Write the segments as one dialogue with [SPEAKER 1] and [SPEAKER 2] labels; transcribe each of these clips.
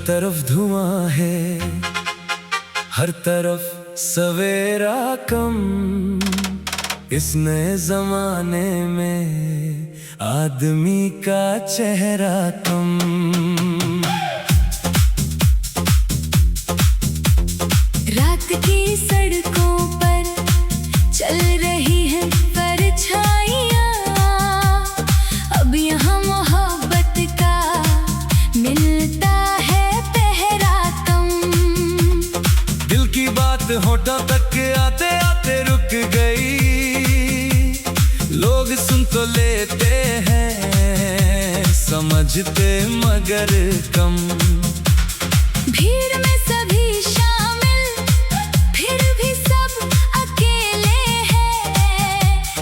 [SPEAKER 1] तरफ धुआं है, हर तरफ सवेरा कम। इस नए जमाने में आदमी का चेहरा कम।
[SPEAKER 2] रात की सड़कों पर चल रही है परछाइयाँ, अब यहाँ मोहब्बत का मिलता है पहरा कम।
[SPEAKER 1] दिल की बात होठों तक आते आते रुक गई, लोग सुन तो लेते हैं, समझते मगर कम।
[SPEAKER 2] भीड़ में सभी शामिल, फिर भी सब अकेले हैं।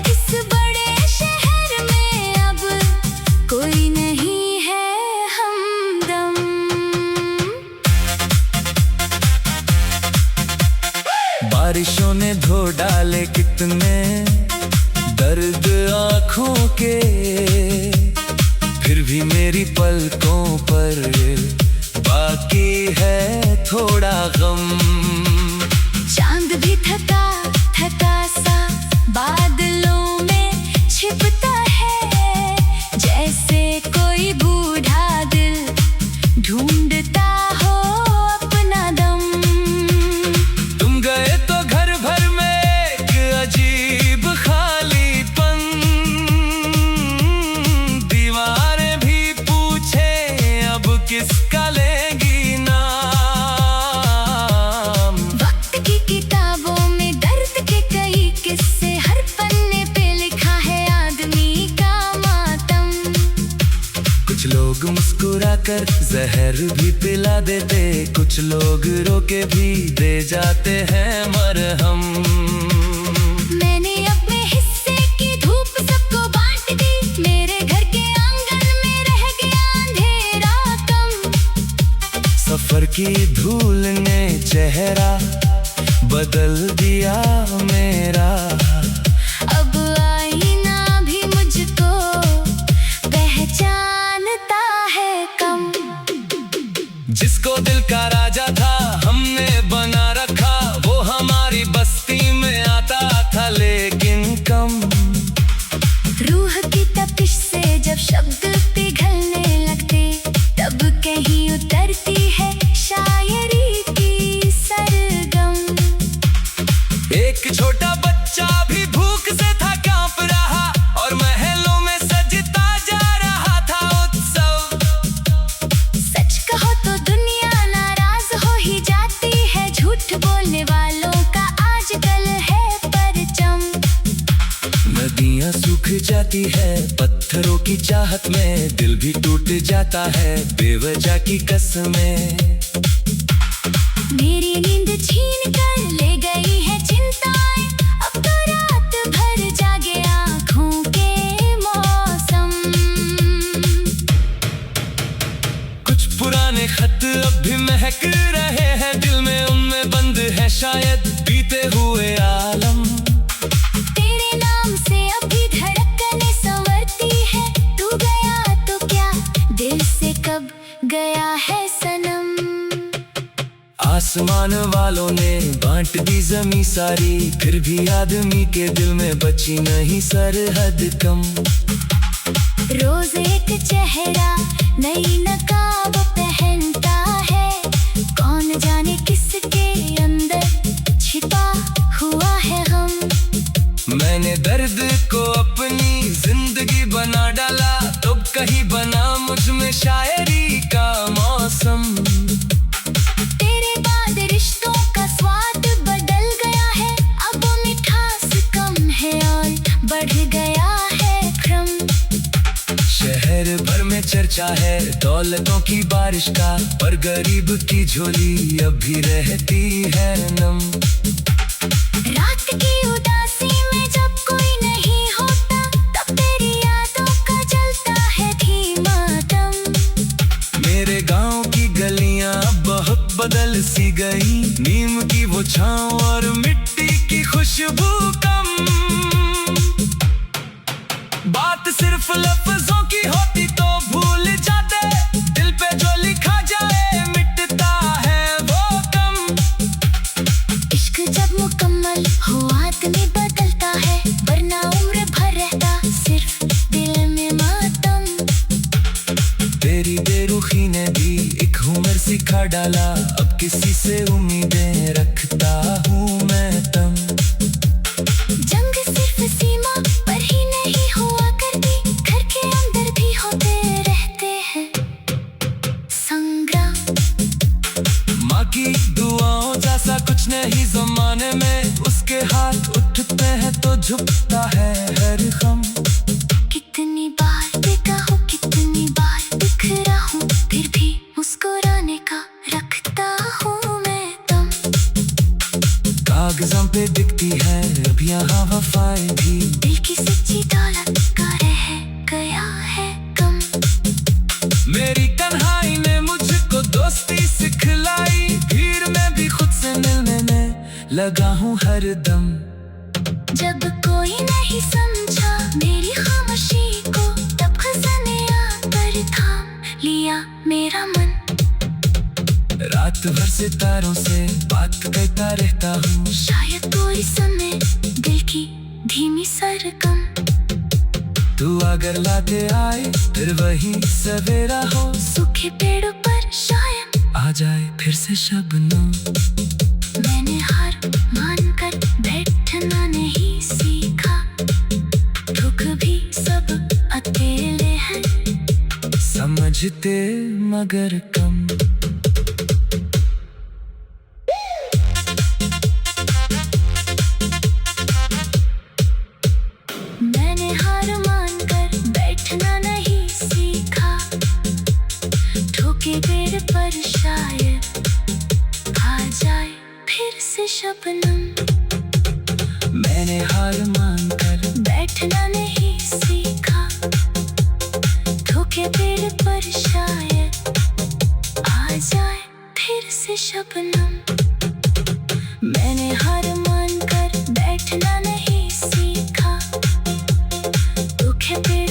[SPEAKER 2] इस बड़े शहर में अब कोई नहीं है हमदम।
[SPEAKER 1] बारिशों ने धो डाले कितने दर्द आँखों के, फिर भी मेरी पलकों पर बाकी है थोड़ा गम।
[SPEAKER 2] चांद भी थका थका सा बादलों में छिपता है, जैसे कोई बूढ़ा दिल ढूंढता हो अपना दम।
[SPEAKER 1] तुम गए तो घर भर में एक अजीब खालीपन, दीवारें भी पूछे अब किसका लेगी नाम।
[SPEAKER 2] वक्त की किताबों में दर्द के कई किस्से, हर पन्ने पे लिखा है आदमी का मातम।
[SPEAKER 1] कुछ लोग मुस्कुरा कर जहर भी पिला देते, कुछ लोग रोके भी दे जाते हैं मरहम।
[SPEAKER 2] मैंने अपने हिस्से की धूप सबको बांट दी, मेरे घर के आंगन में रह गया अंधेरा कम।
[SPEAKER 1] सफर की धूल ने चेहरा बदल दिया मेरा,
[SPEAKER 2] अब आईना भी मुझको पहचानता है कम।
[SPEAKER 1] जिसको दिल का राजा था हमने बना रखा, वो हमारी बस्ती में आता था लेकिन कम।
[SPEAKER 2] रूह की तपिश से जब शब्द पिघलने लगते, तब कहीं उतरती है शायरी की सरगम।
[SPEAKER 1] एक छोटा बच्चा भी भूख से था कांप रहा, और महलों में सजता जा रहा था उत्सव।
[SPEAKER 2] सच कहो तो दुनिया नाराज हो ही जाती है, झूठ बोलने वालों का आजकल है परचम।
[SPEAKER 1] नदियां सूख जाती है पत्थरों की चाहत में, दिल भी टूट जाता है बेवजह की कसमें।
[SPEAKER 2] मेरी नींद छीन कर ले गई है चिंताएं, अब तो रात भर जागे आँखों के मौसम।
[SPEAKER 1] कुछ पुराने खत अब भी महक रहे हैं दिल में, उनमें बंद है शायद बीते हुए आलम।
[SPEAKER 2] तेरे नाम से अभी धड़कने संवरती है, तू गया तो क्या दिल से कब गया है सनम।
[SPEAKER 1] आसमान वालों ने बांट दी जमी सारी, फिर भी आदमी के दिल में बची नहीं सरहद कम।
[SPEAKER 2] रोज एक चेहरा नई नकाब पहनता है, कौन जाने किसके अंदर छिपा हुआ है गम।
[SPEAKER 1] मैंने दर्द को अपनी जिंदगी बना डाला, तो कहीं बना मुझ में शायरी का मौसम।
[SPEAKER 2] तेरे बाद रिश्तों का स्वाद बदल गया है, अब मिठास कम है और बढ़ गया है क्रम।
[SPEAKER 1] शहर भर में चर्चा है दौलतों की बारिश का, पर गरीब की झोली अब भी रहती है नम।
[SPEAKER 2] रात की उदासी में जब कोई नहीं होता, तब तेरी यादों का जलता है धीमा दम।
[SPEAKER 1] मेरे गांव की गलियां बहुत बदल सी गई, नीम की वो छांव और मिट्टी की खुशबू कम। बात सिर्फ लफ्जों की होती तो भूल जाते, दिल पे जो लिखा जाए मिट डाला, अब किसी से उम्मीदें रखता हूँ मैं तम।
[SPEAKER 2] जंग सिर्फ सीमा पर ही नहीं हुआ करती, घर के अंदर भी होते रहते हैं संग्राम।
[SPEAKER 1] माँ की दुआओं जैसा कुछ नहीं जमाने में, उसके हाथ उठते हैं तो झुकता है हर गम।
[SPEAKER 2] कितनी बार देखा हूँ, कितनी बार बिखरा हूँ, फिर भी मुस्कुराने का रखता हूँ मैं दम।
[SPEAKER 1] कागजों पे दिखती है अब यहाँ वफाएं भी,
[SPEAKER 2] दिल की सच्ची दौलत का रह गया है कम।
[SPEAKER 1] मेरी तन्हाई ने मुझको दोस्ती सिखलाई, भीड़ में भी खुद से मिलने में लगा हूँ हर दम।
[SPEAKER 2] जब कोई नहीं समझा मेरी खामोशी को, तब खजाने आकर थाम लिया मेरा मन।
[SPEAKER 1] रात भर सितारों से बात करता रहता हूँ,
[SPEAKER 2] शायद कोई समय दिल की धीमी सरगम।
[SPEAKER 1] तू अगर लाते आए फिर वही सवेरा हो,
[SPEAKER 2] सूखे पेड़ों पर शायद
[SPEAKER 1] आ जाए फिर से शबनम।
[SPEAKER 2] मैंने हार मानकर बैठना नहीं सीखा, दुख भी सब अकेले हैं
[SPEAKER 1] समझते मगर कम।
[SPEAKER 2] मैंने हार मानकर बैठना नहीं सीखा, ठोके पेड़ पर शायद आ जाए फिर से शबनम।
[SPEAKER 1] मैंने हार मानकर
[SPEAKER 2] बैठना नहीं सीखा, ठोके पेड़ पर शायद आ जाए फिर से शबनम। मैंने हार मानकर बैठना नहीं सीखा, ठोके पेड़